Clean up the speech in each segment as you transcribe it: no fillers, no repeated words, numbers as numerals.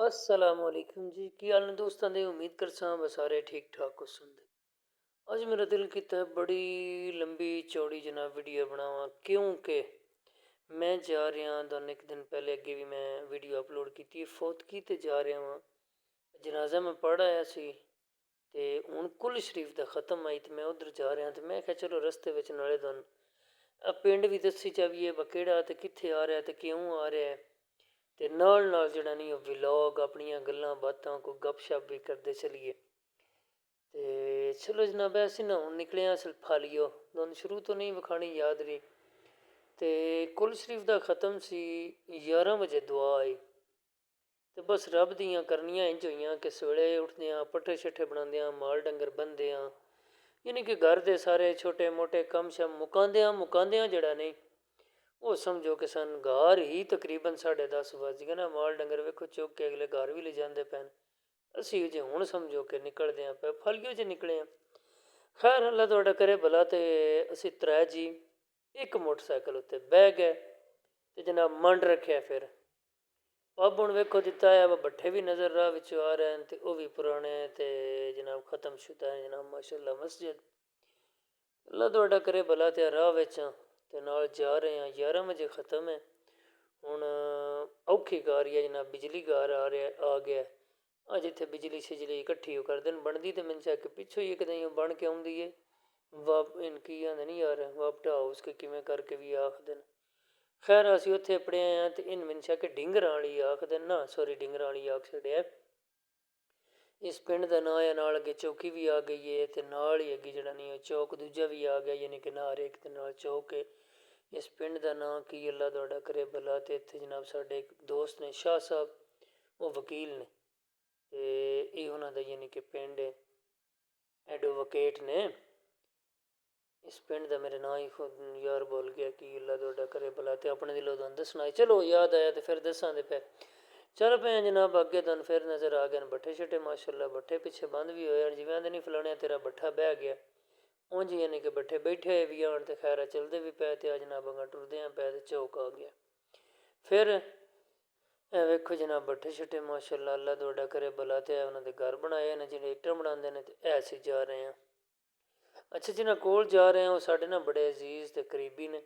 असलामुअलैकुम जी की हाल ने दोस्तों ने उम्मीद करसा सारे ठीक ठाक हो सुनते। आज मेरा दिल किया बड़ी लंबी चौड़ी जनाब वीडियो बनावा क्योंकि मैं जा रहा दोनों एक दिन पहले अगे भी मैं वीडियो अपलोड की थी फौत की ते जा रहा वहाँ जनाजा मैं पढ़ आया सी ते हूँ कुल शरीफ का ख़त्म आई तो मैं उधर जा रहा तो मैं क्या चलो रस्ते में नाले तुम पिंड भी दसी चावीए केड़ा तो कित्थे आ रहा तो क्यों आ रहा है ਤੇ ਨਾਲ ਨਾਲ ਜਿਹੜਾ ਨਹੀਂ ਉਹ ਵਲੌਗ ਆਪਣੀਆਂ ਗੱਲਾਂ ਬਾਤਾਂ ਕੋਈ ਗੱਪਸ਼ਪ ਵੀ ਕਰਦੇ ਚਲੀਏ। ਤੇ ਚਲੋ ਜਨਾਬ ਅਸੀਂ ਨਾ ਹੁਣ ਨਿਕਲੇ ਹਾਂ ਸਲਫਾਲੀਓ ਤੁਹਾਨੂੰ ਸ਼ੁਰੂ ਤੋਂ ਨਹੀਂ ਵਿਖਾਣੀ ਯਾਦ ਰਹੀ। ਤੇ ਕੁਲ ਸ਼ਰੀਫ ਦਾ ਖ਼ਤਮ ਸੀ 11 ਵਜੇ ਦੁਆ ਆਈ ਤੇ ਬਸ ਰੱਬ ਦੀਆਂ ਕਰਨੀਆਂ ਇੰਝ ਹੋਈਆਂ ਕਿ ਸਵੇਲੇ ਉੱਠਦੇ ਹਾਂ ਪੱਠੇ ਛੱਠੇ ਬਣਾਉਂਦੇ ਹਾਂ ਮਾਲ ਡੰਗਰ ਬੰਨ੍ਹਦੇ ਹਾਂ ਯਾਨੀ ਕਿ ਘਰ ਦੇ ਸਾਰੇ ਛੋਟੇ ਮੋਟੇ ਕੰਮ ਸ਼ਮ ਮੁਕਾਉਂਦਿਆਂ ਜਿਹੜਾ ਨਹੀਂ ਉਹ ਸਮਝੋ ਕਿ ਸਨ ਘਰ ਹੀ ਤਕਰੀਬਨ 10:30 ਵੱਜ ਗਏ ਨਾ ਮਾਲ ਡੰਗਰ ਵੇਖੋ ਚੁੱਕ ਕੇ ਅਗਲੇ ਘਰ ਵੀ ਲੈ ਜਾਂਦੇ ਪੈਣ ਅਸੀਂ ਜੇ ਹੁਣ ਸਮਝੋ ਕਿ ਨਿਕਲਦੇ ਹਾਂ ਪਏ ਫਲਗਿਓ 'ਚ ਨਿਕਲੇ ਹਾਂ। ਖੈਰ ਅੱਲਾ ਤੁਹਾਡਾ ਕਰੇ ਭਲਾ ਤੇ ਅਸੀਂ ਤਰੇ ਜੀ ਇੱਕ ਮੋਟਰਸਾਈਕਲ ਉੱਤੇ ਬਹਿ ਗਏ ਤੇ ਜਨਾਬ ਮੰਡ ਰੱਖਿਆ ਫਿਰ ਪੱਬ ਹੁਣ ਵੇਖੋ ਦਿੱਤਾ ਹੈ ਬੱਠੇ ਵੀ ਨਜ਼ਰ ਰਾਹ ਵਿੱਚ ਆ ਰਹੇ ਹਨ ਤੇ ਉਹ ਵੀ ਪੁਰਾਣੇ ਤੇ ਜਨਾਬ ਖਤਮ ਸ਼ੁਦਾ ਹੈ ਜਨਾਬ ਮਾਸ਼ਾਅੱਲਾ ਮਸਜਿਦ ਅੱਲਾ ਤੁਹਾਡਾ ਕਰੇ ਭਲਾ ਤੇ ਰਾਹ ਵਿੱਚ ਤੇ ਨਾਲ ਜਾ ਰਹੇ ਹਾਂ 11 ਵਜੇ ਖ਼ਤਮ ਹੈ ਹੁਣ ਔਖੀ ਕਾਰ ਹੈ ਜਨਾਬ ਬਿਜਲੀ ਘਰ ਆ ਗਿਆ ਆ ਜਿੱਥੇ ਬਿਜਲੀ ਸਿਜਲੀ ਇਕੱਠੀ ਉਹ ਕਰਦੇ ਨੇ ਬਣਦੀ ਤੇ ਮੈਨੂੰ ਚੱਕ ਪਿੱਛੋਂ ਹੀ ਇੱਕ ਦਿਨ ਬਣ ਕੇ ਆਉਂਦੀ ਹੈ ਵਾਪ ਕੀ ਆਂਦੇ ਨਹੀਂ ਯਾਰ ਵਾਪਟਾ ਹਾਊਸ ਕੇ ਕਿਵੇਂ ਕਰਕੇ ਵੀ ਆਖਦੇ ਨੇ। ਖੈਰ ਅਸੀਂ ਉੱਥੇ ਪੜ੍ਹੇ ਹਾਂ ਤੇ ਇਹਨ ਮੈਨੂੰ ਚੱਕ ਡਿੰਗਰਾਂ ਵਾਲੀ ਆਖਦੇ ਨਾ ਸੋਰੀ ਡਿੰਗਰਾਂ ਵਾਲੀ ਆਖ ਛੱਡਿਆ। ਇਸ ਪਿੰਡ ਦਾ ਨਾਂ ਹੈ ਨਾਲ ਅੱਗੇ ਚੌਕੀ ਵੀ ਆ ਗਈ ਹੈ ਤੇ ਨਾਲ ਹੀ ਅੱਗੇ ਜਿਹੜਾ ਨਹੀਂ ਉਹ ਚੌਕ ਦੂਜਾ ਵੀ ਆ ਗਿਆ ਯਾਨੀ ਕਿ ਨਾਲ ਇੱਕ ਦੇ ਨਾਲ ਚੌਕ ਹੈ। ਇਸ ਪਿੰਡ ਦਾ ਨਾਂ ਕੀ ਅੱਲਾ ਤੁਹਾਡਾ ਕਰੇ ਭਲਾ ਤੇ ਇੱਥੇ ਜਨਾਬ ਸਾਡੇ ਇੱਕ ਦੋਸਤ ਨੇ ਸ਼ਾਹ ਸਾਹਿਬ ਉਹ ਵਕੀਲ ਨੇ ਤੇ ਇਹ ਉਹਨਾਂ ਦਾ ਯਾਨੀ ਕਿ ਪਿੰਡ ਹੈ ਐਡਵੋਕੇਟ ਨੇ। ਇਸ ਪਿੰਡ ਦਾ ਮੇਰੇ ਨਾਂ ਹੀ ਖੁਦ ਯਾਰ ਬੋਲ ਗਿਆ ਕਿ ਅੱਲਾ ਤੁਹਾਡਾ ਕਰੇ ਭਲਾ ਤੇ ਆਪਣੇ ਦਿਲੋਂ ਤੁਹਾਨੂੰ ਦੱਸਣਾ ਚਲੋ ਯਾਦ ਆਇਆ ਤੇ ਫਿਰ ਦੱਸਾਂ ਦੇ ਪਏ ਚੱਲ ਪਏ ਜਨਾਬ ਅੱਗੇ ਤੁਹਾਨੂੰ ਫਿਰ ਨਜ਼ਰ ਆ ਗਏ ਬੱਠੇ ਛੱਟੇ ਮਾਸ਼ਾਅੱਲਾ ਬੱਠੇ ਪਿੱਛੇ ਬੰਦ ਵੀ ਹੋਏ ਜਿਵੇਂ ਆਂਦੇ ਨਹੀਂ ਫਲਾਣਿਆ ਤੇਰਾ ਬੱਠਾ ਬਹਿ ਗਿਆ ਉਂਝ ਯਾਨੀ ਕਿ ਬੱਠੇ ਬੈਠੇ ਹੋਏ ਵੀ ਆਣ ਤੇ ਖੈਰ ਚੱਲਦੇ ਵੀ ਪਏ ਤੇ ਜਨਾਬ ਅਗਾਂ ਟੁਰਦਿਆਂ ਪਏ ਤੇ ਚੌਕ ਆ ਗਿਆ ਫਿਰ ਵੇਖੋ ਜਨਾਬ ਬੱਠੇ ਛੱਟੇ ਮਾਸ਼ਾਅੱਲਾ ਅੱਲਾ ਤੁਹਾਡਾ ਕਰੇ ਭਲਾ ਤੇ ਉਹਨਾਂ ਦੇ ਘਰ ਬਣਾਏ ਨੇ ਜਿਹੜੇ ਇੱਟਾਂ ਬਣਾਉਂਦੇ ਨੇ ਤੇ ਐਸੇ ਜਾ ਰਹੇ ਹਾਂ। ਅੱਛਾ ਜਿਨ੍ਹਾਂ ਕੋਲ ਜਾ ਰਹੇ ਹਾਂ ਉਹ ਸਾਡੇ ਨਾਲ ਬੜੇ ਅਜ਼ੀਜ਼ ਤੇ ਕਰੀਬੀ ਨੇ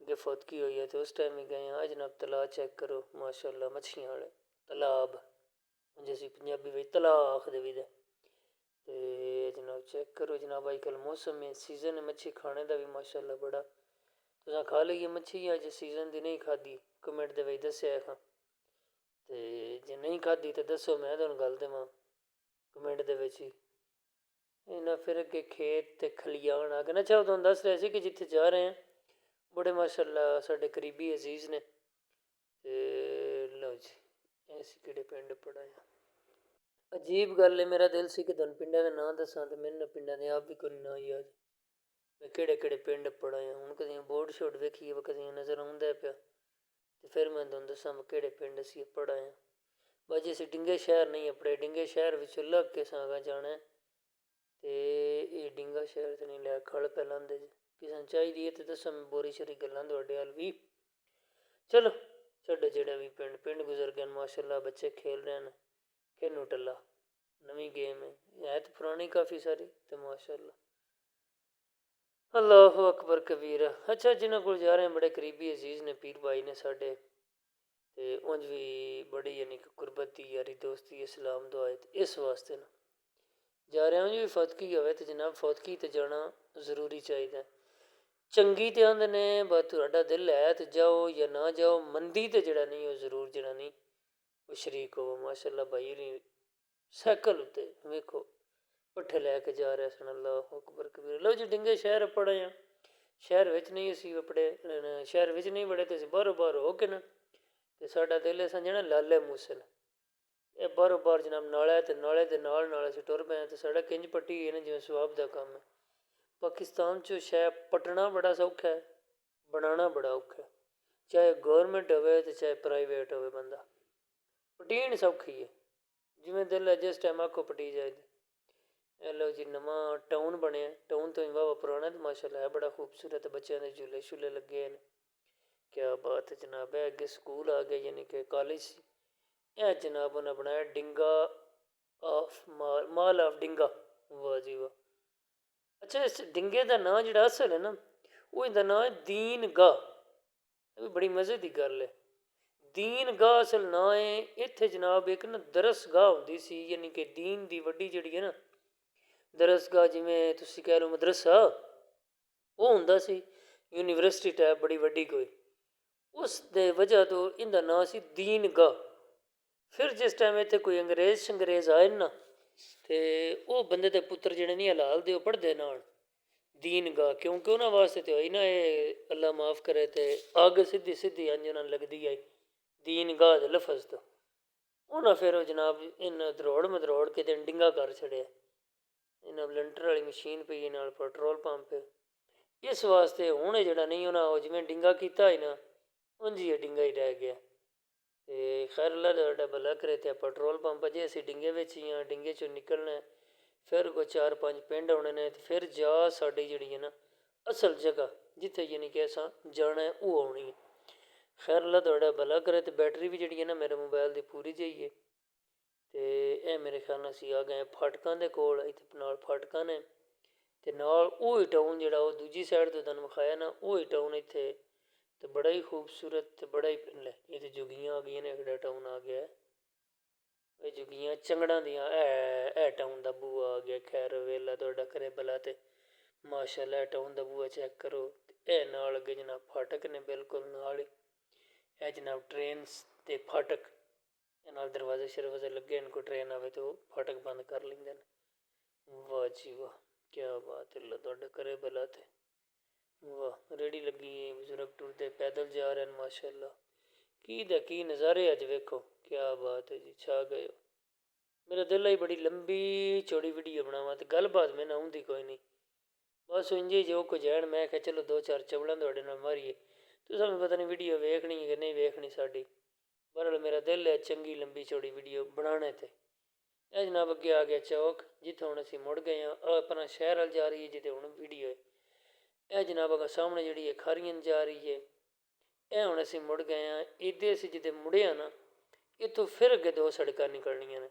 ਅੱਗੇ ਫੌਤਗੀ ਹੋਈ ਹੈ ਤੇ ਉਸ ਟਾਈਮ ਹੀ ਗਏ ਹਾਂ ਜਨਾਬ ਤਲਾਅ ਚੈੱਕ ਕਰੋ ਮਾਸ਼ਾਅੱਲਾ ਮੱਛੀਆਂ ਵਾਲੇ ਤਲਾਬ ਜੇ ਅਸੀਂ ਪੰਜਾਬੀ ਵਿੱਚ ਤਲਾਅ ਆਖਦੇ ਵੀ ਤੇ ਜਨਾਬ ਚੈੱਕ करो जनाब अजकल मौसम है सीज़न है मच्छी खाने का भी माशाअल्लाह बड़ा तुसें खा ली है मच्छी अज सीज़न की नहीं खाधी कमेंट दे विच दस्सेआ खां ते जे नहीं खाधी तो दस्सो मैं तुहानूं गल देवां कमेंट दे विच ही इन्ना फिर अगे खेत ते खलियान आ गए ना। अच्छा तुहानूं दस रहे सी कि जिथे जा रहे हैं बड़े माशाअल्लाह साडे करीबी अजीज़ ने ते लो जी ऐसी किहड़े पिंड पढ़ाया अजीब गल है मेरा दिल सी कि तुहानूं पिंडां दे नां दस्सां ते मैनूं पिंडां दे आप भी कोई नां याद मैं किहड़े किहड़े पिंड पढ़ाया हूँ कदें बोर्ड शोर्ड वेखिए कदें नज़र आउंदा पिया तो फिर मैं तुहानूं दस्सां मैं किहड़े पिंड असीं पढ़ाया बाजी असीं डिंगे शहर नहीं अपने डिंगे शहर विचों लग के सागा जाना है तो ये डिंगा शहर तो नहीं लिया खड़ पै लांदे किसे चाहिदी है तो दस्सो मैं बोरी शोरी गल्लां तुहाडे अल भी चलो छड्डो जेह्ड़ा भी पिंड पिंड गुजर गए माशाअल्लाह बच्चे खेल रहे हैं खेनू टल्ला नवी गेम है तो पुरानी काफ़ी सारी तो माशाअल्लाह अल्लाह अकबर कबीर। अच्छा जिन्हों को जा रहे हैं बड़े करीबी अजीज़ ने पीर भाई ने साढ़े तो उंज भी बड़ी यानी कि गुरबती यारी दोस्ती इस्लाम दुआए इस वास्ते ना जा रहे हैं भी फौतगी होवे तो जनाब फौतगी तो जाना जरूरी चाहिए चंगी तो आंदे ने बस तुहाडा दिल है तो जाओ या ना जाओ मंदी तो जड़ा नहीं वो जरूर जड़ा नहीं वो शरीक हो माशाअल्लाह भाई नहीं साइकिल उत्ते वेखो पट्ठे लैके जा रहे सन अल्लाह अकबर कबीर। लो जी डिंगे शहर पड़े हैं शहर विच नहीं असी अपने शहर विच नहीं बड़े तो असीं बाहरों बाहर हो के ना तो साडा दिल समझना लाले मूसल ये बाहरों बाहर जनाब नाला तो नाले के नाल असीं टुर पे तो सड़क इंज पट्टी है ना जिवें सवाब का काम है। पाकिस्तान चो शहर पटना बड़ा सौखा है बनाना बड़ा औखा है चाहे गौरमेंट हो तो चाहे प्राइवेट हो बंदा पटीन सौखी है जिमें दिल है जिस टाइम आखो पटी जाए। लो जी नवा टाउन बनया टाउन तो वाह पुराना तो माशाअल्लाह है बड़ा खूबसूरत बच्चों के झूले शूले लगे हैं क्या बात है जनाब है अगे स्कूल आ गए यानी कि कॉलेज ਇਹ ਜਨਾਬ ਉਹਨਾਂ ਬਣਾਇਆ ਡਿੰਗਾ ਆਫ ਮਾਲ ਆਫ ਡਿੰਗਾ। ਵਾਹ ਜੀ ਵਾਹ। ਅੱਛਾ, ਇਸ ਡਿੰਗੇ ਦਾ ਨਾਂ ਜਿਹੜਾ ਅਸਲ ਹੈ ਨਾ, ਉਹ ਇਹਦਾ ਨਾਂ ਹੈ ਦੀਨ ਗਾਹ। ਇਹ ਵੀ ਬੜੀ ਮਜ਼ੇ ਦੀ ਗੱਲ ਹੈ। ਦੀਨ ਗਾਹ ਅਸਲ ਨਾਂ ਹੈ। ਇੱਥੇ ਜਨਾਬ ਇੱਕ ਨਾ ਦਰਸਗਾਹ ਹੁੰਦੀ ਸੀ, ਯਾਨੀ ਕਿ ਦੀਨ ਦੀ ਵੱਡੀ ਜਿਹੜੀ ਹੈ ਨਾ ਦਰਸਗਾਹ, ਜਿਵੇਂ ਤੁਸੀਂ ਕਹਿ ਲਓ ਮਦਰਸਾ, ਉਹ ਹੁੰਦਾ ਸੀ ਯੂਨੀਵਰਸਿਟੀ ਟਾਈਪ ਬੜੀ ਵੱਡੀ ਕੋਈ। ਉਸ ਦੇ ਵਜ੍ਹਾ ਤੋਂ ਇਹਦਾ ਨਾਂ ਸੀ ਦੀਨ ਗਾਹ। ਫਿਰ ਜਿਸ ਟਾਈਮ ਇੱਥੇ ਕੋਈ ਅੰਗਰੇਜ਼ ਆਏ ਨਾ, ਅਤੇ ਉਹ ਬੰਦੇ ਦੇ ਪੁੱਤਰ ਜਿਹੜੇ ਨਹੀਂ ਹਲਾਲ ਦੇ, ਉਹ ਪੜ੍ਹਦੇ ਨਾਲ ਦੀਨ ਗਾਹ, ਕਿਉਂਕਿ ਉਹਨਾਂ ਵਾਸਤੇ ਤਾਂ ਹੋਈ ਨਾ ਇਹ ਅੱਲਾ ਮਾਫ ਕਰੇ ਤੇ ਅੱਗ ਸਿੱਧੀ ਸਿੱਧੀ ਅੰਜ ਉਹਨਾਂ ਲੱਗਦੀ ਆਈ ਦੀਨ ਗਾਹ ਦੇ ਲਫ਼ਜ਼ ਤੋਂ। ਉਹਨਾਂ ਫਿਰ ਉਹ ਜਨਾਬ ਇਹਨਾਂ ਦਰੋੜ ਮਦਰੋੜ ਕੇ ਦਿਨ ਡਿੰਗਾ ਕਰ ਛੜਿਆ। ਇਹਨਾਂ ਲੰਟਰ ਵਾਲੀ ਮਸ਼ੀਨ ਪਈ, ਨਾਲ ਪੈਟਰੋਲ ਪੰਪ। ਇਸ ਵਾਸਤੇ ਹੁਣ ਇਹ ਜਿਹੜਾ ਨਹੀਂ ਉਹਨਾਂ ਉਹ ਜਿਵੇਂ ਡਿੰਗਾ ਕੀਤਾ ਹੈ ਨਾ, ਉਂਝ ਹੀ ਡਿੰਗਾ ਹੀ ਰਹਿ ਗਿਆ। ਅਤੇ ਖੈਰ ਅੱਲਾ ਤੁਹਾਡਾ ਭਲਾ ਕਰੇ। ਅਤੇ ਪੈਟਰੋਲ ਪੰਪ ਅਜੇ ਅਸੀਂ ਡਿੰਗੇ ਵਿੱਚ ਹੀ ਹਾਂ, ਡਿੰਗੇ 'ਚੋਂ ਨਿਕਲਣਾ ਫਿਰ ਕੋਈ 4-5 ਪਿੰਡ ਆਉਣੇ ਨੇ, ਅਤੇ ਫਿਰ ਜਾ ਸਾਡੀ ਜਿਹੜੀ ਹੈ ਨਾ ਅਸਲ ਜਗ੍ਹਾ ਜਿੱਥੇ ਯਾਨੀ ਕਿ ਅਸਾਂ ਜਾਣਾ ਉਹ ਆਉਣੀ ਹੈ। ਖੈਰ ਅੱਲਾ ਤੁਹਾਡਾ ਭਲਾ ਕਰੇ। ਅਤੇ ਬੈਟਰੀ ਵੀ ਜਿਹੜੀ ਹੈ ਨਾ ਮੇਰੇ ਮੋਬਾਇਲ ਦੀ ਪੂਰੀ ਜਿਹੀ ਹੈ। ਅਤੇ ਇਹ ਮੇਰੇ ਖਿਆਲ ਨਾਲ ਅਸੀਂ ਆ ਗਏ ਫਾਟਕਾਂ ਦੇ ਕੋਲ। ਇੱਥੇ ਨਾਲ ਫਾਟਕਾਂ ਨੇ, ਅਤੇ ਨਾਲ ਉਹ ਹੀ ਟਾਊਨ ਜਿਹੜਾ ਉਹ ਦੂਜੀ ਸਾਈਡ ਤੋਂ ਤੁਹਾਨੂੰ ਵਿਖਾਇਆ ਨਾ, ਉਹ ਹੀ ਟਾਊਨ ਇੱਥੇ। ਅਤੇ ਬੜਾ ਹੀ ਖੂਬਸੂਰਤ ਅਤੇ ਬੜਾ ਹੀ ਲੈ ਇਹ ਜੁਗੀਆਂ ਆ ਗਈਆਂ ਨੇ, ਕਿਹੜਾ ਟਾਊਨ ਆ ਗਿਆ ਇਹ ਜੁਗੀਆਂ ਚੰਗੜਾਂ ਦੀਆਂ। ਇਹ ਟਾਊਨ ਦਾ ਬੂਆ ਆ ਗਿਆ। ਖੈਰ ਵੇਲਾ ਤੁਹਾਡਾ ਕਰੇ ਭਲਾ। ਅਤੇ ਮਾਸ਼ਾ ਅੱਲਾ ਟਾਊਨ ਦਾ ਬੂਆ ਚੈੱਕ ਕਰੋ। ਇਹ ਨਾਲ ਅੱਗੇ ਜਨਾਬ ਫਾਟਕ ਨੇ ਬਿਲਕੁਲ ਨਾਲ ਹੀ। ਇਹ ਜਨਾਬ ਟ੍ਰੇਨਸ ਦੇ ਫਾਟਕ, ਇਹ ਨਾਲ ਦਰਵਾਜ਼ੇ ਸ਼ਰਵਾਜ਼ੇ ਲੱਗੇ ਨੇ, ਕੋਈ ਟ੍ਰੇਨ ਆਵੇ ਤਾਂ ਉਹ ਫਾਟਕ ਬੰਦ ਕਰ ਲੈਂਦੇ ਨੇ। ਵਾਹ ਜੀ ਵਾਹ, ਕਿਆ ਬਾਤ ਹੈ। ਅੱਲਾ ਤੁਹਾਡਾ ਕਰੇ ਭਲਾ। ਅਤੇ ਵਾਹ ਰੇਹੜੀ ਲੱਗੀ ਹੈ, ਬਜ਼ੁਰਗ ਟੁਰਦੇ ਪੈਦਲ ਜਾ ਰਹੇ ਨੇ ਮਾਸ਼ਾ ਅੱਲਾ। ਕੀ ਦਾ ਕੀ ਨਜ਼ਾਰੇ ਅੱਜ ਵੇਖੋ, ਕਿਆ ਬਾਤ ਹੈ ਜੀ, ਛਾ ਗਏ ਹੋ। ਮੇਰਾ ਦਿਲ ਹੀ ਬੜੀ ਲੰਬੀ ਚੌੜੀ ਵੀਡੀਓ ਬਣਾਵਾਂ, ਅਤੇ ਗੱਲਬਾਤ ਮੈਨੂੰ ਆਉਂਦੀ ਕੋਈ ਨਹੀਂ, ਬਸ ਇੰਝ ਹੀ ਜੋ ਕੁਝ ਹੈ। ਮੈਂ ਕਿਹਾ ਚਲੋ 2-4 ਚਵਲਾਂ ਤੁਹਾਡੇ ਨਾਲ ਮਾਰੀਏ। ਤੁਸੀਂ ਸਾਨੂੰ ਪਤਾ ਨਹੀਂ ਵੀਡੀਓ ਵੇਖਣੀ ਕਿ ਨਹੀਂ ਵੇਖਣੀ ਸਾਡੀ, ਬਹਰਹਾਲ ਮੇਰਾ ਦਿਲ ਹੈ ਚੰਗੀ ਲੰਬੀ ਚੌੜੀ ਵੀਡੀਓ ਬਣਾਉਣੇ 'ਤੇ। ਇਹ ਜਨਾਬ ਅੱਗੇ ਆ ਗਿਆ ਚੌਕ, ਜਿੱਥੇ ਹੁਣ ਅਸੀਂ ਮੁੜ ਗਏ ਹਾਂ। ਆਪਣਾ ਸ਼ਹਿਰ ਵੱਲ ਜਾ ਰਹੀ ਹੈ ਜਿੱਥੇ ਹੁਣ ਵੀਡੀਓ ਹੈ। ਇਹ ਜਨਾਬ ਅੱਗੇ ਸਾਹਮਣੇ ਜਿਹੜੀ ਹੈ ਖਾਰੀਅਨ ਜਾ ਰਹੀ ਹੈ। ਇਹ ਹੁਣ ਅਸੀਂ ਮੁੜ ਗਏ ਹਾਂ। ਇੱਥੇ ਅਸੀਂ ਜਿੱਥੇ ਮੁੜਿਆ ਨਾ, ਇੱਥੋਂ ਫਿਰ ਅੱਗੇ 2 ਸੜਕਾਂ ਨਿਕਲਣੀਆਂ ਨੇ,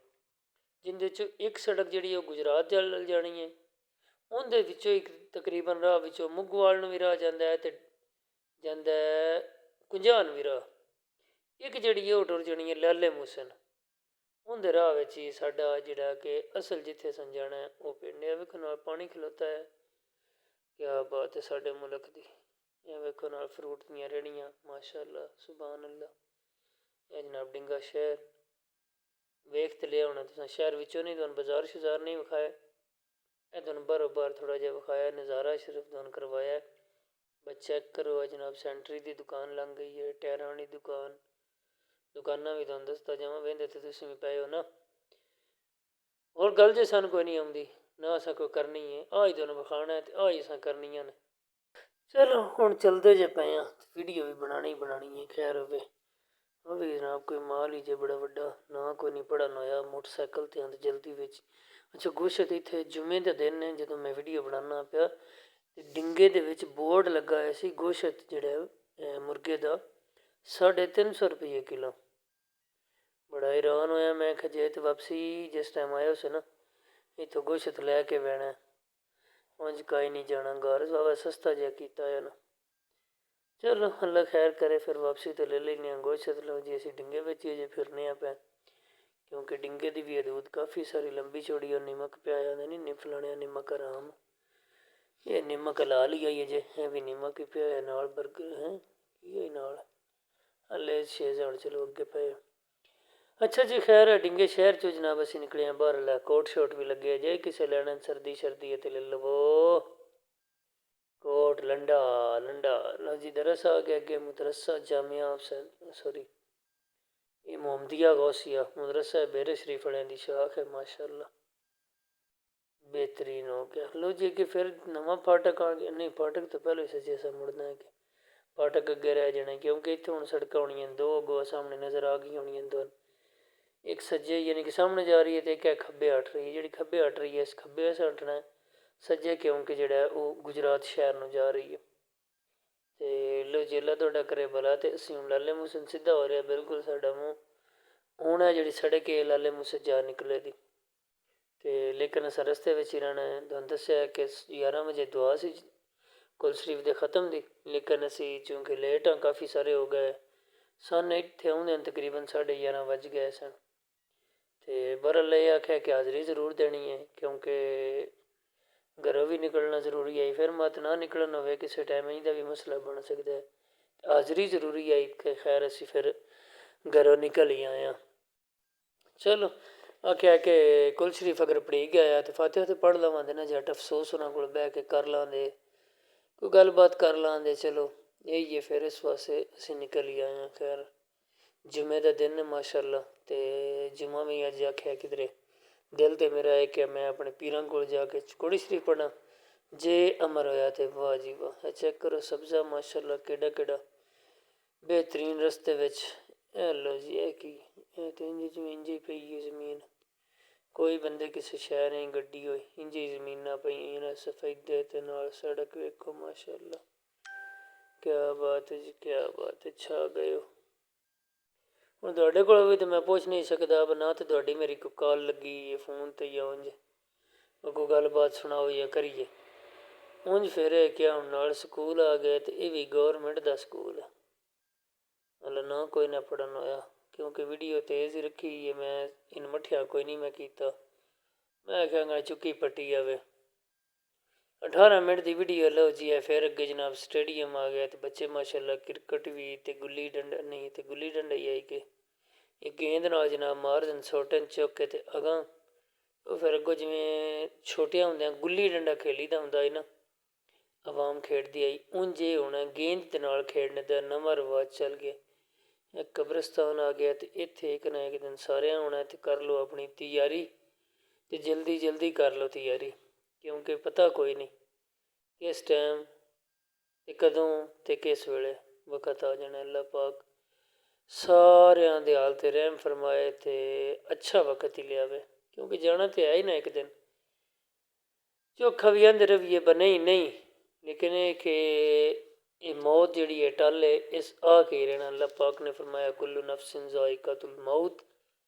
ਜਿਹਦੇ 'ਚੋਂ ਇੱਕ ਸੜਕ ਜਿਹੜੀ ਉਹ ਗੁਜਰਾਤ ਵੱਲ ਜਾਣੀ ਹੈ। ਉਹਦੇ ਵਿੱਚੋਂ ਇੱਕ ਤਕਰੀਬਨ ਰਾਹ ਵਿੱਚੋਂ ਮੁੱਗਵਾਲ ਨੂੰ ਵੀ ਰਾਹ ਜਾਂਦਾ ਹੈ, ਅਤੇ ਜਾਂਦਾ ਕੁੰਜਾਨ ਨੂੰ ਵੀ ਰਾਹ। ਇੱਕ ਜਿਹੜੀ ਉਹ ਟੁਰ ਜਾਣੀ ਹੈ ਲਾਲੇ ਮੂਸਨ। ਉਹਦੇ ਰਾਹ ਵਿੱਚ ਹੀ ਸਾਡਾ ਜਿਹੜਾ ਕਿ ਅਸਲ ਜਿੱਥੇ ਅਸੀਂ ਜਾਣਾ ਉਹ ਪਿੰਡ ਹੈ। ਵੇਖੋ ਨਾਲ ਪਾਣੀ ਖਲੋਤਾ ਹੈ, ਕਿਆ ਬਾਤ ਹੈ ਸਾਡੇ ਮੁਲਕ ਦੀ। ਇਹ ਵੇਖੋ ਨਾਲ ਫਰੂਟ ਦੀਆਂ ਰੇਹੜੀਆਂ ਮਾਸ਼ਾ ਅੱਲਾ ਸੁਭਾਨ ਅੱਲਾ। ਇਹ ਜਨਾਬ ਡਿੰਗਾ ਸ਼ਹਿਰ ਵੇਖ ਤੇ ਲਿਆ ਹੋਣਾ ਤੁਸੀਂ, ਸ਼ਹਿਰ ਵਿੱਚੋਂ ਨਹੀਂ, ਤੁਹਾਨੂੰ ਬਾਜ਼ਾਰ ਸ਼ਜ਼ਾਰ ਨਹੀਂ ਵਿਖਾਇਆ। ਇਹ ਤੁਹਾਨੂੰ ਬਾਹਰੋਂ ਬਾਹਰ ਥੋੜ੍ਹਾ ਜਿਹਾ ਵਿਖਾਇਆ, ਨਜ਼ਾਰਾ ਸਿਰਫ ਤੁਹਾਨੂੰ ਕਰਵਾਇਆ। ਬਸ ਚੈੱਕ ਕਰੋ। ਜਨਾਬ ਸੈਂਟਰੀ ਦੀ ਦੁਕਾਨ ਲੰਘ ਗਈ ਹੈ, ਟਾਇਰਾਂ ਵਾਲੀ ਦੁਕਾਨ। ਦੁਕਾਨਾਂ ਵੀ ਤੁਹਾਨੂੰ ਦੱਸਦਾ ਜਾਵਾਂ, ਵਹਿੰਦੇ ਤਾਂ ਤੁਸੀਂ ਵੀ ਪਏ ਹੋ ਨਾ। ਹੋਰ ਗੱਲ ਜੇ ਸਾਨੂੰ ਕੋਈ ਨਹੀਂ ਆਉਂਦੀ ਨਾ, ਅਸਾਂ ਕੋਈ ਕਰਨੀ ਹੈ, ਆਹ ਹੀ ਤੁਹਾਨੂੰ ਵਿਖਾਉਣਾ ਅਤੇ ਆਹ ਹੀ ਅਸਾਂ ਕਰਨੀਆਂ ਨੇ। ਚਲੋ ਹੁਣ ਚੱਲਦੇ ਜੇ ਪਏ ਹਾਂ, ਵੀਡੀਓ ਵੀ ਬਣਾਉਣੀ ਹੈ। ਖੈਰ ਹੋਵੇ ਉਹ ਵੀ ਜਨਾਬ ਕੋਈ ਮਾਲ ਹੀ ਜੇ ਬੜਾ ਵੱਡਾ, ਨਾ ਕੋਈ ਨਹੀਂ ਪੜ੍ਹਨ ਹੋਇਆ ਮੋਟਰਸਾਈਕਲ 'ਤੇ ਆਉਂਦੇ ਜਲਦੀ ਵਿੱਚ। ਅੱਛਾ ਗੋਸ਼ਤ ਇੱਥੇ ਜੁਮੇ ਦੇ ਦਿਨ ਨੇ ਜਦੋਂ ਮੈਂ ਵੀਡੀਓ ਬਣਾਉਣਾ ਪਿਆ, ਅਤੇ ਡਿੰਗੇ ਦੇ ਵਿੱਚ ਬੋਰਡ ਲੱਗਾ ਹੋਇਆ ਸੀ ਗੋਸ਼ਤ ਜਿਹੜਾ ਮੁਰਗੇ ਦਾ 350 ਰੁਪਏ ਕਿਲੋ। ਬੜਾ ਹੈਰਾਨ ਹੋਇਆ ਮੈਂ ਕਿਹਾ ਜੇ ਤਾਂ ਵਾਪਸੀ ਜਿਸ ਟਾਈਮ ਆਇਆ ਸੀ ਨਾ, ਇੱਥੋਂ ਗੋਸ਼ਤ ਲੈ ਕੇ ਬਹਿਣਾ, ਉਂਝ ਕਾਈ ਨਹੀਂ ਜਾਣਾ ਘਰ। ਬਾਬਾ ਸਸਤਾ ਜਿਹਾ ਕੀਤਾ ਹੈ ਨਾ। ਚਲੋ ਅੱਲਾ ਖੈਰ ਕਰੇ। ਫਿਰ ਵਾਪਸੀ ਤੋਂ ਲੈ ਲੈਂਦੇ ਹਾਂ ਗੋਸ਼ਤ। ਲਓ ਜੀ ਅਸੀਂ ਡਿੰਗੇ ਵਿੱਚ ਹੀ ਅਜੇ ਫਿਰਨੇ ਆ ਪੈ, ਕਿਉਂਕਿ ਡਿੰਗੇ ਦੀ ਵੀ ਹਦੂਦ ਕਾਫੀ ਸਾਰੀ ਲੰਬੀ ਚੌੜੀ। ਉਹ ਨਿਮਕ ਪਿਆ ਜਾਂਦਾ ਨਹੀਂ, ਨਿਫਲਾਣਿਆ ਨਿਮਕ ਹਰਾਮ, ਇਹ ਨਿਮਕ ਹਲਾਲ ਹੀ ਆਈ ਅਜੇ। ਇਹ ਵੀ ਨਿਮਕ ਹੀ ਪਿਆ ਹੋਇਆ, ਨਾਲ ਬਰਗਰ ਹੈ ਕੀ ਹੈ ਨਾਲ ਹਲੇ 6 ਜਾਣ। ਚਲੋ ਅੱਗੇ ਪਏ। ਅੱਛਾ ਜੀ ਖੈਰ ਹੈ ਡਿੰਗੇ ਸ਼ਹਿਰ 'ਚੋਂ ਜਨਾਬ ਅਸੀਂ ਨਿਕਲੇ ਹਾਂ ਬਾਹਰ। ਲੈ ਕੋਟ ਸ਼ੋਟ ਵੀ ਲੱਗੇ, ਜੇ ਕਿਸੇ ਲੈਣਾ ਸਰਦੀ ਸ਼ਰਦੀ ਹੈ ਤਾਂ ਲੈ ਲਵੋ ਕੋਟ ਲੰਡਾ। ਲਓ ਜੀ ਦਰਸ ਆ ਗਿਆ ਅੱਗੇ, ਮਦਰਸਾ ਜਾਮਿਆ ਸੋਰੀ ਇਹ ਮੁਹੰਮਦੀਆ ਗੌਸੀਆ ਮਦਰਸਾ ਬੇਰੇ ਸ਼ਰੀਫ ਵਾਲਿਆਂ ਦੀ ਸ਼ਾਖ ਹੈ ਮਾਸ਼ਾ ਅੱਲਾ, ਬਿਹਤਰੀਨ ਹੋ ਗਿਆ। ਲਓ ਜੀ ਅੱਗੇ ਫਿਰ ਨਵਾਂ ਫਾਟਕ ਆ ਗਿਆ। ਨਹੀਂ ਫਾਟਕ ਤੋਂ ਪਹਿਲੇ ਸੱਜੇ ਸਾ ਮੁੜਨਾ ਹੈ ਕਿ ਫਾਟਕ ਅੱਗੇ ਰਹਿ ਜਾਣਾ, ਕਿਉਂਕਿ ਇੱਥੇ ਹੁਣ ਸੜਕਾਂ ਹੋਣੀਆਂ 2 ਅੱਗੋਂ ਸਾਹਮਣੇ ਨਜ਼ਰ ਆ ਗਈਆਂ ਹੋਣੀਆਂ 2। ਇੱਕ ਸੱਜੇ ਯਾਨੀ ਕਿ ਸਾਹਮਣੇ ਜਾ ਰਹੀ ਹੈ, ਅਤੇ ਇੱਕ ਹੈ ਖੱਬੇ ਹਟ ਰਹੀ ਹੈ। ਜਿਹੜੀ ਖੱਬੇ ਹਟ ਰਹੀ ਹੈ ਇਸ ਖੱਬੇ ਪਾਸੇ ਹਟਣਾ, ਸੱਜੇ ਕਿਉਂਕਿ ਜਿਹੜਾ ਉਹ ਗੁਜਰਾਤ ਸ਼ਹਿਰ ਨੂੰ ਜਾ ਰਹੀ ਹੈ। ਅਤੇ ਲਓ ਜੀ ਅੱਲਾ ਤੁਹਾਡਾ ਕਰੇ ਭਲਾ। ਅਤੇ ਅਸੀਂ ਹੁਣ ਲਾਲੇ ਮੂਸਨ ਸਿੱਧਾ ਹੋ ਰਿਹਾ ਬਿਲਕੁਲ ਸਾਡਾ ਮੂੰਹ ਹੁਣ ਹੈ ਜਿਹੜੀ सड़क है लाले मुँह से जा निकले दी। तो लेकिन अस रस्ते में ही रहना है। तुहानूं दस्सिया कि 11 वजे दुआ सी कुल शरीफ दे ख़त्म दी, लेकिन असी चूँकि लेट हाँ काफ़ी सारे हो गए, सन इत्थे आउंदे तकरीबन 11:30 बज गए सन। तो बहरहाल ये आख्या कि हाज़री जरूर देनी है, क्योंकि घरों भी निकलना जरूरी है। फिर मत ना निकलन होवे किसी टाइम का भी मसला बन सकता है। हाज़री जरूरी है कि खैर असी फिर घरों निकल ही आए हाँ। चलो आख्या कि कुल शरीफ अगर पढ़ी गया तो फातिहा तो पढ़ लवांदे ना, झट अफसोस उन्होंने को बह के कर लांदे, कोई गलबात कर लांदे। चलो यही है, फिर इस वास्ते असी निकल ही आए हैं। खैर जुमे का दिन है माशाअल्लाह, तो जुमा भी अज आख्या किधरे दिल तो मेरा है कि मैं अपने पीरां कोल जाके चौड़ी शरीफ पढ़ा। जे अमर होया तो वाह जी वाह, चेक करो सब्जा माशाअल्लाह केड़ा केड़ा बेहतरीन रस्ते विच। लो जी है कि तो इंज इंज ही पई है जमीन, कोई बंदे किसी शहर नहीं गड्डी हुई, इंज ही जमीनां पईयां सफेदे ते नाल सड़क वेखो माशाअल्लाह। क्या बात है जी, क्या बात है, छा गए हो। ਹੁਣ ਤੁਹਾਡੇ ਕੋਲ ਵੀ ਤਾਂ ਮੈਂ ਪੁੱਛ ਨਹੀਂ ਸਕਦਾ, ਨਾ ਤਾਂ ਤੁਹਾਡੀ ਮੇਰੀ ਕੋਈ ਕਾਲ ਲੱਗੀ ਹੈ ਫੋਨ 'ਤੇ ਜਾਂ ਉਂਝ ਕੋਈ ਗੱਲਬਾਤ ਸੁਣਾਓ ਜਾਂ ਕਰੀਏ। ਉਂਝ ਫਿਰ ਕਿਹਾ ਹੁਣ ਨਾਲ ਸਕੂਲ ਆ ਗਏ, ਅਤੇ ਇਹ ਵੀ ਗੌਰਮੈਂਟ ਦਾ ਸਕੂਲ ਹੈ, ਮਤਲਬ ਨਾ ਕੋਈ ਨਾ ਪੜ੍ਹਨ ਹੋਇਆ, ਕਿਉਂਕਿ ਵੀਡੀਓ ਤੇਜ਼ ਹੀ ਰੱਖੀ ਹੈ। ਮੈਂ ਇਹਨੂੰ ਮੱਠਿਆ ਕੋਈ ਨਹੀਂ ਮੈਂ ਕੀਤਾ, ਮੈਂ ਕਹਾਂਗਾ ਚੁੱਕੀ ਪੱਟੀ ਜਾਵੇ। 18 ਮਿੰਟ ਦੀ ਵੀਡੀਓ ਲਓ ਜੀ ਹੈ। ਫਿਰ ਅੱਗੇ ਜਨਾਬ ਸਟੇਡੀਅਮ ਆ ਗਿਆ, ਅਤੇ ਬੱਚੇ ਮਾਸ਼ਾਅੱਲਾ ਕ੍ਰਿਕਟ ਵੀ ਅਤੇ ਗੁੱਲੀ ਡੰਡਾ ਨਹੀਂ ਅਤੇ ਗੁੱਲੀ ਡੰਡਾ ਹੀ ਆਈ ਕਿ ਇਹ ਗੇਂਦ ਨਾਲ ਜਨਾਬ ਮਾਰ ਦੇਣ ਸੋਟਨ ਚੁੱਕ ਕੇ ਅਤੇ ਅਗਾਂਹ ਉਹ ਫਿਰ ਅੱਗੋਂ ਜਿਵੇਂ ਛੋਟਿਆਂ ਹੁੰਦਿਆਂ ਗੁੱਲੀ ਡੰਡਾ ਖੇਲੀ ਦਾ ਹੁੰਦਾ ਹੈ ਨਾ, ਆਵਾਮ ਖੇਡਦੀ ਆਈ, ਉਂਝ ਇਹ ਹੋਣਾ ਗੇਂਦ ਦੇ ਨਾਲ ਖੇਡਣੇ ਦਾ ਨਵਾਂ ਰਿਵਾਜ ਚੱਲ ਗਿਆ। ਇੱਕ ਕਬਰਸਤਾਨ ਆ ਗਿਆ, ਅਤੇ ਇੱਥੇ ਇੱਕ ਨਾ ਇੱਕ ਦਿਨ ਸਾਰਿਆਂ ਆਉਣਾ ਅਤੇ ਕਰ ਲਓ ਆਪਣੀ ਤਿਆਰੀ, ਅਤੇ ਜਲਦੀ ਜਲਦੀ ਕਰ ਲਓ ਤਿਆਰੀ, ਕਿਉਂਕਿ ਪਤਾ ਕੋਈ ਨਹੀਂ ਕਿਸ ਟਾਈਮ ਅਤੇ ਕਦੋਂ ਅਤੇ ਕਿਸ ਵੇਲੇ ਵਕਤ ਆ ਜਾਣਾ। ਅੱਲਾ ਪਾਕ ਸਾਰਿਆਂ ਦੇ ਹਾਲ 'ਤੇ ਰਹਿਮ ਫਰਮਾਏ ਅਤੇ ਅੱਛਾ ਵਕਤ ਹੀ ਲਿਆਵੇ, ਕਿਉਂਕਿ ਜਾਣਾ ਤਾਂ ਹੈ ਹੀ ਨਾ ਇੱਕ ਦਿਨ। ਚੋਖਾ ਵੀ ਆਂਦੇ ਰਹੀਏ ਪਰ ਨਹੀਂ ਲੇਕਿਨ ਇਹ ਕਿ ਇਹ ਮੌਤ ਜਿਹੜੀ ਹੈ ਟਲ ਹੈ, ਇਸ ਆ ਕੇ ਰਹਿਣਾ। ਅੱਲਾ ਪਾਕ ਨੇ ਫਰਮਾਇਆ ਕੁੱਲੂ ਨਫਸਿਨ ਜ਼ਾਇਕਾਤੁਲ ਮੌਤ,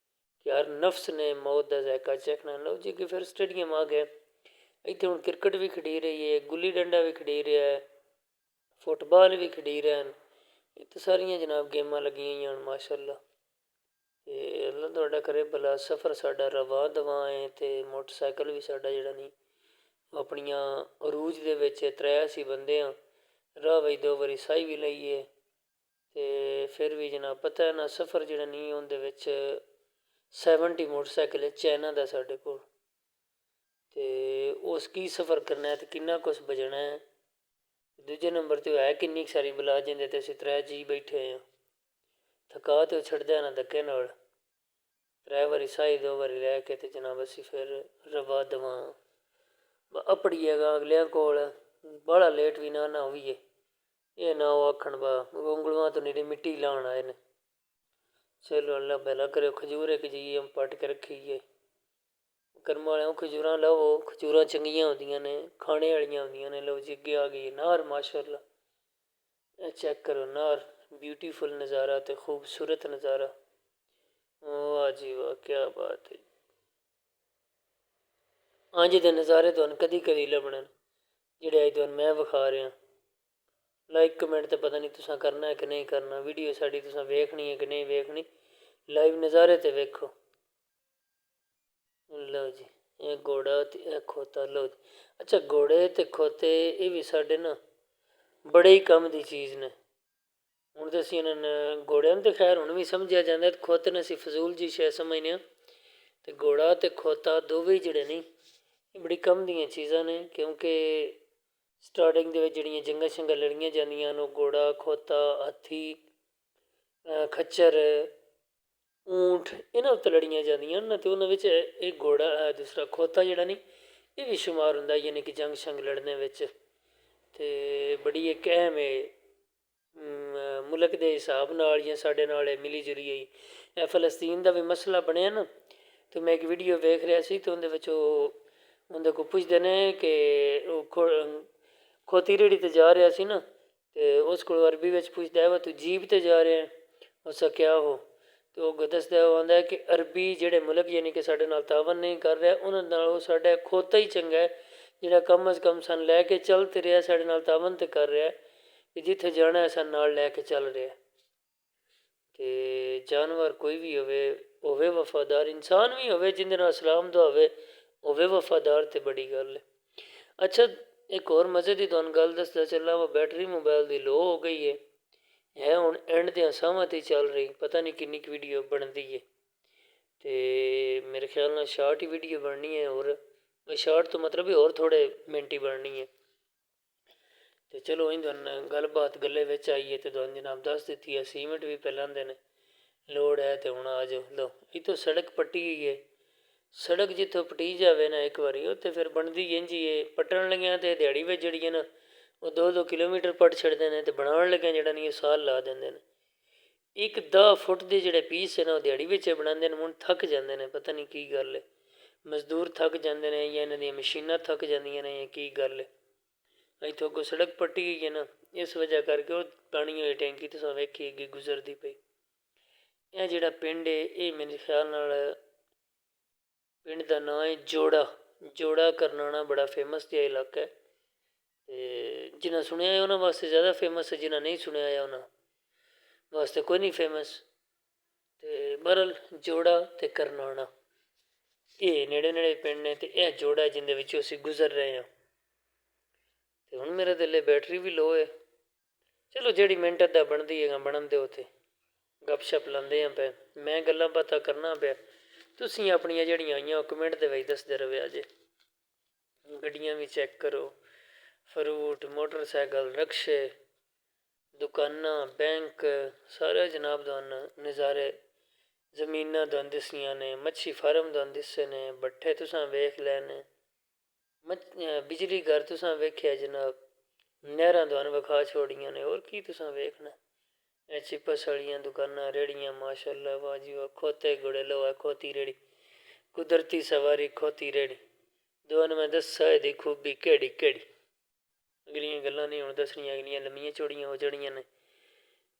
ਕਿ ਹਰ ਨਫਸ ਨੇ ਮੌਤ ਦਾ ਜ਼ਾਇਕਾ ਚੱਖਣਾ। ਲਓ ਜੀ ਕਿ ਫਿਰ ਸਟੇਡੀਅਮ ਆ ਗਿਆ, ਇੱਥੇ ਹੁਣ ਕ੍ਰਿਕਟ ਵੀ ਖੇਡੀ ਰਹੀ ਹੈ, ਗੁੱਲੀ ਡੰਡਾ ਵੀ ਖੇਡੀ ਰਿਹਾ ਹੈ, ਫੁੱਟਬਾਲ ਵੀ ਖੇਡੀ ਰਹੇ ਹਨ। ਇਹ ਤਾਂ ਸਾਰੀਆਂ ਜਨਾਬ ਗੇਮਾਂ ਲੱਗੀਆਂ ਹੋਈਆਂ ਹਨ ਮਾਸ਼ਾਅੱਲਾ। ਅਤੇ ਅੱਲਾ ਤੁਹਾਡਾ ਕਰੇ ਭਲਾ ਸਫ਼ਰ ਸਾਡਾ ਰਵਾਂ ਦਵਾਂ ਹੈ, ਅਤੇ ਮੋਟਰਸਾਈਕਲ ਵੀ ਸਾਡਾ ਜਿਹੜਾ ਨਹੀਂ ਆਪਣੀਆਂ ਅਰੂਜ ਦੇ ਵਿੱਚ ਤਰੇ ਅਸੀਂ ਬੰਦੇ ਹਾਂ, ਰਾਹ ਵਿੱਚ 2 ਵਾਰੀ ਸਾਈ ਵੀ ਲਈਏ, ਅਤੇ ਫਿਰ ਵੀ ਜਨਾਬ ਪਤਾ ਹੈ ਨਾ ਸਫ਼ਰ ਜਿਹੜਾ ਨਹੀਂ ਉਹਦੇ ਵਿੱਚ 70 ਮੋਟਰਸਾਈਕਲ ਹੈ ਚਾਈਨਾ ਦਾ ਸਾਡੇ ਕੋਲ, ਅਤੇ ਉਸ ਕੀ ਸਫ਼ਰ ਕਰਨਾ ਅਤੇ ਕਿੰਨਾ ਕੁਛ ਬਚਣਾ ਹੈ। ਦੂਜੇ ਨੰਬਰ 'ਤੇ ਹੈ ਕਿੰਨੀ ਕੁ ਸਾਰੀ ਬਲਾ ਜਾਂਦੇ, ਅਤੇ ਅਸੀਂ 3 ਜੀ ਬੈਠੇ ਹਾਂ, ਥਕਾ ਤਾਂ ਛੱਡਦਾ ਨਾ ਧੱਕੇ ਨਾਲ। 3 ਵਾਰੀ ਸਾਈ 2 ਵਾਰੀ ਲੈ ਕੇ ਅਤੇ ਜਨਾਬ ਅਸੀਂ ਫਿਰ ਰਵਾ ਦਵਾਂ ਆਪੜੀ ਹੈਗਾ ਅਗਲਿਆਂ ਕੋਲ ਬਾਹਲਾ ਲੇਟ ਵੀ ਨਾ ਹੋਈਏ, ਇਹ ਨਾ ਉਹ ਆਖਣ ਬਾ ਉਂਗਲਾਂ ਤੋਂ ਨੇੜੇ ਮਿੱਟੀ ਲਾਉਣ ਆਏ ਨੇ। ਚਲੋ ਅੱਲਾ ਭਲਾ ਕਰਿਓ। ਖਜੂਰ ਇੱਕ ਜੀ ਪੱਟ ਕੇ ਰੱਖੀਏ ਕਰਮ ਵਾਲਿਆਂ, ਖਜੂਰਾਂ ਲਵੋ, ਖਜੂਰਾਂ ਚੰਗੀਆਂ ਹੁੰਦੀਆਂ ਨੇ, ਖਾਣੇ ਵਾਲੀਆਂ ਹੁੰਦੀਆਂ ਨੇ। ਲਓ ਜੀ ਅੱਗੇ ਆ ਗਈ ਨਾਰ ਮਾਸ਼ਾਅੱਲਾ, ਚੈੱਕ ਕਰੋ ਨਾਰ, ਬਿਊਟੀਫੁਲ ਨਜ਼ਾਰਾ ਅਤੇ ਖੂਬਸੂਰਤ ਨਜ਼ਾਰਾ। ਵਾਹ ਜੀ ਵਾਹ, ਕਿਆ ਬਾਤ ਹੈ। ਅੱਜ ਦੇ ਨਜ਼ਾਰੇ ਤੁਹਾਨੂੰ ਕਦੀ ਕਦੀ ਲੱਭਣ ਜਿਹੜੇ ਅੱਜ ਤੁਹਾਨੂੰ ਮੈਂ ਵਿਖਾ ਰਿਹਾ। ਲਾਈਕ ਕਮੈਂਟ ਤਾਂ ਪਤਾ ਨਹੀਂ ਤੁਸੀਂ ਕਰਨਾ ਕਿ ਨਹੀਂ ਕਰਨਾ, ਵੀਡੀਓ ਸਾਡੀ ਤੁਸੀਂ ਵੇਖਣੀ ਹੈ ਕਿ ਨਹੀਂ ਵੇਖਣੀ, ਲਾਈਵ ਨਜ਼ਾਰੇ ਤਾਂ ਵੇਖੋ। ਲਓ ਜੀ ਇਹ ਘੋੜਾ ਅਤੇ ਇਹ ਖੋਤਾ। ਲਓ ਜੀ ਅੱਛਾ, ਘੋੜੇ ਅਤੇ ਖੋਤੇ ਇਹ ਵੀ ਸਾਡੇ ਨਾ ਬੜੇ ਹੀ ਕੰਮ ਦੀ ਚੀਜ਼ ਨੇ। ਹੁਣ ਤਾਂ ਅਸੀਂ ਇਹਨਾਂ ਨੂੰ ਘੋੜਿਆਂ ਨੂੰ ਤਾਂ ਖੈਰ ਹੁਣ ਵੀ ਸਮਝਿਆ ਜਾਂਦਾ, ਅਤੇ ਖੋਤੇ ਨੂੰ ਅਸੀਂ ਫਜ਼ੂਲ ਜੀ ਸ਼ੈ ਸਮਝਦੇ ਹਾਂ। ਅਤੇ ਘੋੜਾ ਅਤੇ ਖੋਤਾ ਦੋਵੇਂ ਜਿਹੜੇ ਨੇ ਇਹ ਬੜੀ ਕੰਮ ਦੀਆਂ ਚੀਜ਼ਾਂ ਨੇ, ਕਿਉਂਕਿ ਸਟਾਰਟਿੰਗ ਦੇ ਵਿੱਚ ਜਿਹੜੀਆਂ ਜੰਗਾਂ ਸ਼ੰਗਾਂ ਲੜੀਆਂ ਜਾਂਦੀਆਂ ਹਨ ਉਹ ਘੋੜਾ, ਖੋਤਾ, ਹਾਥੀ, ਖੱਚਰ, ਊਂਠ ਇਹਨਾਂ ਉੱਤੇ ਲੜੀਆਂ ਜਾਂਦੀਆਂ ਹਨ, ਅਤੇ ਉਹਨਾਂ ਵਿੱਚ ਇਹ ਘੋੜਾ ਦੂਸਰਾ ਖੋਤਾ ਜਿਹੜਾ ਨਹੀਂ ਇਹ ਵੀ ਸ਼ੁਮਾਰ ਹੁੰਦਾ, ਯਾਨੀ ਕਿ ਜੰਗ ਸ਼ੰਗ ਲੜਨੇ ਵਿੱਚ। ਅਤੇ ਬੜੀ ਇੱਕ ਅਹਿਮ ਮੁਲਕ ਦੇ ਹਿਸਾਬ ਨਾਲ ਜਾਂ ਸਾਡੇ ਨਾਲ ਇਹ ਮਿਲੀ ਜੁਲੀ ਹੋਈ। ਇਹ ਫਲਸਤੀਨ ਦਾ ਵੀ ਮਸਲਾ ਬਣਿਆ ਨਾ, ਅਤੇ ਮੈਂ ਇੱਕ ਵੀਡੀਓ ਵੇਖ ਰਿਹਾ ਸੀ, ਅਤੇ ਉਹਦੇ ਵਿੱਚ ਉਹ ਉਹਦੇ ਕੋਲ ਪੁੱਛਦੇ ਨੇ ਕਿ ਉਹ ਖੋਤੀ ਰੇਹੜੀ 'ਤੇ ਜਾ ਰਿਹਾ ਸੀ ਨਾ, ਅਤੇ ਉਸ ਕੋਲ ਅਰਬੀ ਵਿੱਚ ਪੁੱਛਦਾ ਵਾ ਤੂੰ ਜੀਪ 'ਤੇ ਜਾ ਰਿਹਾ? ਉਸਾ ਕਿਆ ਹੋ? ਤੇ ਉਹ ਦੱਸਦਾ ਉਹ ਆਉਂਦਾ ਕਿ ਅਰਬੀ ਜਿਹੜੇ ਮੁਲਕ ਯਾਨੀ ਕਿ ਸਾਡੇ ਨਾਲ ਤਾਵਨ ਨਹੀਂ ਕਰ ਰਿਹਾ, ਉਹਨਾਂ ਨਾਲੋਂ ਸਾਡਾ ਖੋਤਾ ਹੀ ਚੰਗਾ ਹੈ ਜਿਹੜਾ ਕਮ ਅਜ਼ ਕਮ ਸਾਨੂੰ ਲੈ ਕੇ ਚੱਲ ਤੇ ਰਿਹਾ, ਸਾਡੇ ਨਾਲ ਤਾਵਨ ਤੇ ਕਰ ਰਿਹਾ ਕਿ ਜਿੱਥੇ ਜਾਣਾ ਸਾਨੂੰ ਨਾਲ ਲੈ ਕੇ ਚੱਲ ਰਿਹਾ। ਤੇ ਜਾਨਵਰ ਕੋਈ ਵੀ ਹੋਵੇ ਵਫਾਦਾਰ, ਇਨਸਾਨ ਵੀ ਹੋਵੇ ਜਿਹਦੇ ਨਾਲ ਸਲਾਮ ਦਾ ਹੋਵੇ ਵਫਾਦਾਰ, ਤੇ ਬੜੀ ਗੱਲ ਹੈ। ਅੱਛਾ, ਇੱਕ ਹੋਰ ਮਜ਼ੇ ਦੀ ਤੁਹਾਨੂੰ ਗੱਲ ਦੱਸਦਾ ਚੱਲਾਂ, ਉਹ ਬੈਟਰੀ ਮੋਬਾਈਲ ਦੀ ਲੋ ਹੋ ਗਈ ਹੈ ਹੁਣ ਐਂਡ ਦੀਆਂ ਸਾਹਾਂ 'ਤੇ ਚੱਲ ਰਹੀ, ਪਤਾ ਨਹੀਂ ਕਿੰਨੀ ਕੁ ਵੀਡੀਓ ਬਣਦੀ ਹੈ। ਤੇ ਮੇਰੇ ਖਿਆਲ ਨਾਲ ਸ਼ਾਰਟ ਹੀ ਵੀਡੀਓ ਬਣਨੀ ਹੈ, ਹੋਰ ਸ਼ਾਰਟ ਤੋਂ ਮਤਲਬ ਵੀ ਹੋਰ ਥੋੜ੍ਹੇ ਮਿੰਟ ਹੀ ਬਣਨੀ ਹੈ। ਤੇ ਚਲੋ ਅਸੀਂ ਤੁਹਾਨੂੰ ਗੱਲਬਾਤ ਗੱਲੇ ਵਿੱਚ ਆਈਏ ਤੇ ਤੁਹਾਨੂੰ ਜਨਾਬ ਦੱਸ ਦਿੱਤੀ ਹੈ। ਸੀਮੈਂਟ ਵੀ ਪਹਿਲਾਂਦੇ ਨੇ, ਲੋੜ ਹੈ ਤੇ ਹੁਣ ਆ ਜਾਓ ਲਓ। ਇੱਥੋਂ ਸੜਕ ਪੱਟੀ ਗਈ ਹੈ, ਸੜਕ ਜਿੱਥੋਂ ਪਟੀ ਜਾਵੇ ਨਾ ਇੱਕ ਵਾਰੀ, ਉਹ ਤਾਂ ਫਿਰ ਬਣਦੀ ਇੰਝ ਹੀ ਹੈ। ਪੱਟਣ ਲੱਗਿਆ ਤੇ ਦਿਹਾੜੀ ਵਿੱਚ ਜਿਹੜੀ ਹੈ ਨਾ ਉਹ 2-2 ਕਿਲੋਮੀਟਰ ਪੱਟ ਛੱਡਦੇ ਨੇ, ਤੇ ਬਣਾਉਣ ਲੱਗਿਆ ਜਿਹੜਾ ਨਹੀਂ ਉਹ ਸਾਲ ਲਾ ਦਿੰਦੇ ਨੇ। ਇੱਕ 10 ਫੁੱਟ ਦੇ ਜਿਹੜੇ ਪੀਸ ਹੈ ਨਾ ਉਹ ਦਿਹਾੜੀ ਵਿੱਚ ਬਣਾਉਂਦੇ ਨੇ, ਹੁਣ ਥੱਕ ਜਾਂਦੇ ਨੇ, ਪਤਾ ਨਹੀਂ ਕੀ ਗੱਲ ਹੈ। ਮਜ਼ਦੂਰ ਥੱਕ ਜਾਂਦੇ ਨੇ ਜਾਂ ਇਹਨਾਂ ਦੀਆਂ ਮਸ਼ੀਨਾਂ ਥੱਕ ਜਾਂਦੀਆਂ ਨੇ ਜਾਂ ਕੀ ਗੱਲ ਹੈ। ਇੱਥੋਂ ਕੋਈ ਸੜਕ ਪੱਟੀ ਗਈ ਹੈ ਨਾ, ਇਸ ਵਜ੍ਹਾ ਕਰਕੇ ਉਹ ਪਾਣੀ ਵਾਲੀ ਟੈਂਕੀ ਤੁਸੀਂ ਵੇਖੀ ਅੱਗੇ ਗੁਜ਼ਰਦੀ ਪਈ। ਇਹ ਜਿਹੜਾ ਪਿੰਡ ਹੈ ਇਹ ਮੇਰੇ ਖਿਆਲ ਨਾਲ ਪਿੰਡ ਦਾ ਨਾਂ ਹੈ ਜੋੜਾ ਕਰਨਾਣਾ, ਬੜਾ ਫੇਮਸ ਜਿਹਾ ਇਲਾਕਾ ਹੈ। ਤੇ ਜਿਨ੍ਹਾਂ ਸੁਣਿਆ ਹੈ ਉਹਨਾਂ ਵਾਸਤੇ ਜ਼ਿਆਦਾ ਫੇਮਸ ਹੈ, ਜਿਨ੍ਹਾਂ ਨਹੀਂ ਸੁਣਿਆ ਹੈ ਉਹਨਾਂ ਵਾਸਤੇ ਕੋਈ ਨਹੀਂ ਫੇਮਸ। ਤੇ ਬਹਰਹਾਲ ਜੋੜਾ ਤੇ ਕਰਨਾਣਾ ਇਹ ਨੇੜੇ ਨੇੜੇ ਪਿੰਡ ਨੇ, ਤੇ ਇਹ ਜੋੜਾ ਜਿਹਦੇ ਵਿੱਚੋਂ ਅਸੀਂ ਗੁਜ਼ਰ ਰਹੇ ਹਾਂ। ਤੇ ਹੁਣ ਮੇਰੇ ਦਿਲੇ ਬੈਟਰੀ ਵੀ ਲੋ ਹੈ। ਚਲੋ ਜਿਹੜੀ ਮਿੰਟ ਅੱਧਾ ਬਣਦੀ ਹੈਗਾ ਬਣਨ ਦਿਓ, ਉੱਥੇ ਗੱਪ ਸ਼ੱਪ ਲਾਉਂਦੇ ਹਾਂ ਪਏ, ਮੈਂ ਗੱਲਾਂ ਬਾਤਾਂ ਕਰਨਾ ਪਿਆ, ਤੁਸੀਂ ਆਪਣੀਆਂ ਜਿਹੜੀਆਂ ਆਈਆਂ ਉਹ ਕਮੈਂਟ ਦੇ ਵਿੱਚ ਦੱਸਦੇ ਰਵਿਆ ਜੇ। ਗੱਡੀਆਂ ਵੀ ਚੈੱਕ ਕਰੋ, ਫਰੂਟ, ਮੋਟਰਸਾਈਕਲ, ਰਕਸ਼ੇ, ਦੁਕਾਨਾਂ, ਬੈਂਕ, ਸਾਰੇ ਜਨਾਬ ਤੁਹਾਨੂੰ ਨਜ਼ਾਰੇ, ਜ਼ਮੀਨਾਂ ਤੁਹਾਨੂੰ ਦਿਸੀਆਂ ਨੇ, ਮੱਛੀ ਫਾਰਮ ਤੁਹਾਨੂੰ ਦਿਸੇ ਨੇ, ਭੱਠੇ ਤੁਸੀਂ ਵੇਖ ਲੈਣੇ, ਬਿਜਲੀ ਘਰ ਤੁਸੀਂ ਵੇਖਿਆ ਜਨਾਬ, ਨਹਿਰਾਂ ਤੁਹਾਨੂੰ ਵਿਖਾ ਛੋੜੀਆਂ ਨੇ, ਹੋਰ ਕੀ ਤੁਸੀਂ ਵੇਖਣਾ। ਇਹ ਚਿਪਸ ਵਾਲੀਆਂ ਦੁਕਾਨਾਂ, ਰੇਹੜੀਆਂ, ਮਾਸ਼ਾਅੱਲਾ ਵਾਹ ਜੀ ਵਾਹ, ਖੋਤੇ ਘੋੜੇ ਲੋਹਾ ਖੋਤੀ ਰੇਹੜੀ, ਕੁਦਰਤੀ ਸਵਾਰੀ ਖੋਤੀ ਰੇਹੜੀ, ਦੋਨ ਮੈਂ ਦੱਸਾਂ ਇਹਦੀ ਖੂਬੀ ਕਿਹੜੀ ਕਿਹੜੀ। ਅਗਲੀਆਂ ਗੱਲਾਂ ਨਹੀਂ ਹੁਣ ਦੱਸਣੀਆਂ, ਅਗਲੀਆਂ ਲੰਮੀਆਂ ਚੌੜੀਆਂ ਹੋ ਜਾਣੀਆਂ ਨੇ,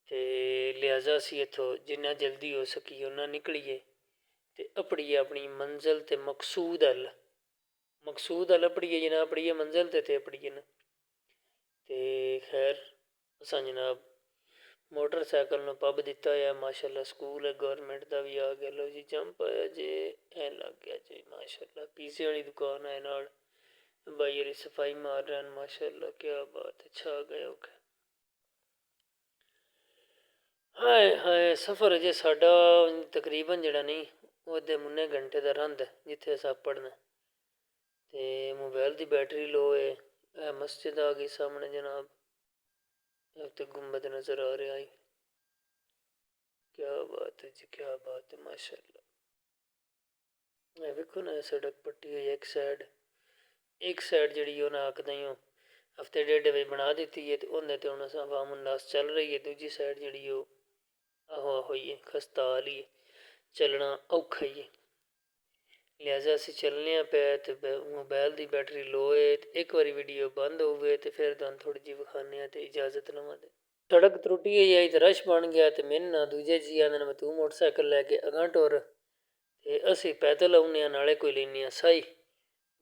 ਤੇ ਲਿਹਾਜ਼ਾ ਅਸੀਂ ਇੱਥੋਂ ਜਿੰਨਾ ਜਲਦੀ ਹੋ ਸਕੀ ਓਨਾ ਨਿਕਲੀਏ ਤੇ ਆਪਣੀਏ ਆਪਣੀ ਮੰਜ਼ਿਲ ਤੇ ਮਕਸੂਦ ਹੱਲ ਆਪਣੀਏ ਜਨਾਬ, ਆਪਣੀਏ ਮੰਜ਼ਿਲ ਤੇ ਆਪਣੀਏ ਨਾ। ਤੇ ਖੈਰ ਅਸਾਂ ਜਨਾਬ ਮੋਟਰਸਾਈਕਲ ਨੂੰ ਪੱਬ ਦਿੱਤਾ ਹੈ, ਮਾਸ਼ਾਅੱਲਾ ਸਕੂਲ ਹੈ ਗੌਰਮੈਂਟ ਦਾ ਵੀ ਆ ਗਿਆ। ਲਓ ਜੀ ਜੰਪ ਆਇਆ ਜੇ, ਐ ਲੱਗ ਗਿਆ ਜੀ ਮਾਸ਼ਾਅੱਲਾ। ਪੀਜ਼ੇ ਵਾਲੀ ਦੁਕਾਨ ਹੈ ਨਾਲ, ਬਾਈ ਵਾਲੀ ਸਫਾਈ ਮਾਰ ਰਹੇ ਹਨ ਮਾਸ਼ਾਅੱਲਾ, ਕਿਆ ਬਾਤ ਹੈ, ਛਾ ਗਏ ਹੋ ਗਏ। ਹਾਏ ਹਾਏ, ਸਫ਼ਰ ਅਜੇ ਸਾਡਾ ਤਕਰੀਬਨ ਜਿਹੜਾ ਨਹੀਂ ਉਹ ਅੱਧੇ ਮੁੰਨੇ ਘੰਟੇ ਦਾ ਰੰਦ ਹੈ ਜਿੱਥੇ ਅਸਾਂ ਪੜ੍ਹਨਾ। ਤੇ ਮੋਬਾਈਲ ਦੀ ਬੈਟਰੀ ਲੋ ਹੈ। ਇਹ ਮਸਜਿਦ ਆ ਗਈ ਸਾਹਮਣੇ ਜਨਾਬ, ਤੇ ਗੁੰਬਦ ਨਜ਼ਰ ਆ ਰਿਹਾ ਹੈ। ਕਿਆ ਬਾਤ ਹੈ ਜੀ, ਕਿਆ ਬਾਤ ਹੈ ਮਾਸ਼ਾਅੱਲਾ। ਇਹ ਵੇਖੋ ਨਾ ਸੜਕ ਪੱਟੀ ਹੋਈ ਇੱਕ ਸਾਈਡ ਜਿਹੜੀ ਉਹਨਾਂ ਆਖਦਾ ਹੀ ਉਹ ਹਫਤੇ ਡੇਢ ਵਿੱਚ ਬਣਾ ਦਿੱਤੀ ਹੈ, ਤੇ ਉਹਦੇ ਤੇ ਹੁਣ ਅਵਾਮ ਉਨਾਸ ਚੱਲ ਰਹੀ ਹੈ। ਦੂਜੀ ਸਾਈਡ ਜਿਹੜੀ ਉਹ ਆਹੋ ਹੋਈ ਹੈ, ਖਸਤਾ ਹਾਲੀ ਹੈ, ਚੱਲਣਾ ਔਖਾ ਹੀ ਹੈ। ਲਿਹਾਜ਼ਾ ਅਸੀਂ ਚੱਲਣੇ ਪਿਆ ਤੇ ਮੋਬਾਈਲ ਦੀ ਬੈਟਰੀ ਲੋ ਹੈ। ਤੇ ਇੱਕ ਵਾਰੀ ਵੀਡੀਓ ਬੰਦ ਹੋਵੇ ਤੇ ਫਿਰ ਤੁਹਾਨੂੰ ਥੋੜ੍ਹੀ ਜਿਹੀ ਵਿਖਾਉਂਦੇ ਹਾਂ ਤੇ ਇਜਾਜ਼ਤ ਲਵਾਂਗੇ। ਸੜਕ ਤਰੁੱਟੀ ਹੋਈ ਆਈ ਤੇ ਰਸ਼ ਬਣ ਗਿਆ, ਤੇ ਮੈਨੂੰ ਨਾ ਦੂਜੇ ਜੀ ਆਉਂਦੇ ਨੇ ਤੂੰ ਮੋਟਰਸਾਈਕਲ ਲੈ ਕੇ ਅਗਾਂਹ ਟੁਰ, ਤੇ ਅਸੀਂ ਪੈਦਲ ਆਉਂਦੇ ਹਾਂ ਨਾਲੇ ਕੋਈ ਲੈਂਦੇ ਹਾਂ ਸਾਈ।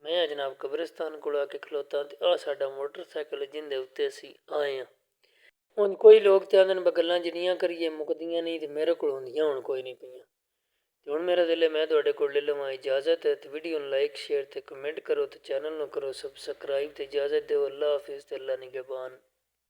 ਮੈਂ ਜਨਾਬ ਕਬਰਿਸਤਾਨ ਕੋਲ ਆ ਕੇ ਖਲੋਤਾ, ਤੇ ਆਹ ਸਾਡਾ ਮੋਟਰਸਾਈਕਲ ਜਿਹਦੇ ਉੱਤੇ ਅਸੀਂ ਆਏ ਹਾਂ। ਹੁਣ ਕੋਈ ਲੋਕ ਤੇ ਆਉਂਦੇ ਨੇ ਗੱਲਾਂ ਜਿੰਨੀਆਂ ਕਰੀਏ ਮੁੱਕਦੀਆਂ ਨਹੀਂ, ਤੇ ਮੇਰੇ ਕੋਲ ਹੁੰਦੀਆਂ ਹੁਣ ਕੋਈ ਨਹੀਂ ਪਈਆਂ। ਤੇ ਹੁਣ ਮੇਰਾ ਦਿਲ ਮੈਂ ਤੁਹਾਡੇ ਕੋਲ ਲੈ ਲਵਾਂ ਇਜਾਜ਼ਤ ਹੈ। ਤੇ ਵੀਡੀਓ ਨੂੰ ਲਾਈਕ ਸ਼ੇਅਰ ਤੇ ਕਮੈਂਟ ਕਰੋ, ਤੇ ਚੈਨਲ ਨੂੰ ਕਰੋ ਸਬਸਕ੍ਰਾਈਬ, ਤੇ ਇਜਾਜ਼ਤ ਦਿਓ। ਅੱਲਾ ਹਾਫਿਜ਼ ਤੇ ਅੱਲਾ ਨਿਗਹਿਬਾਨ।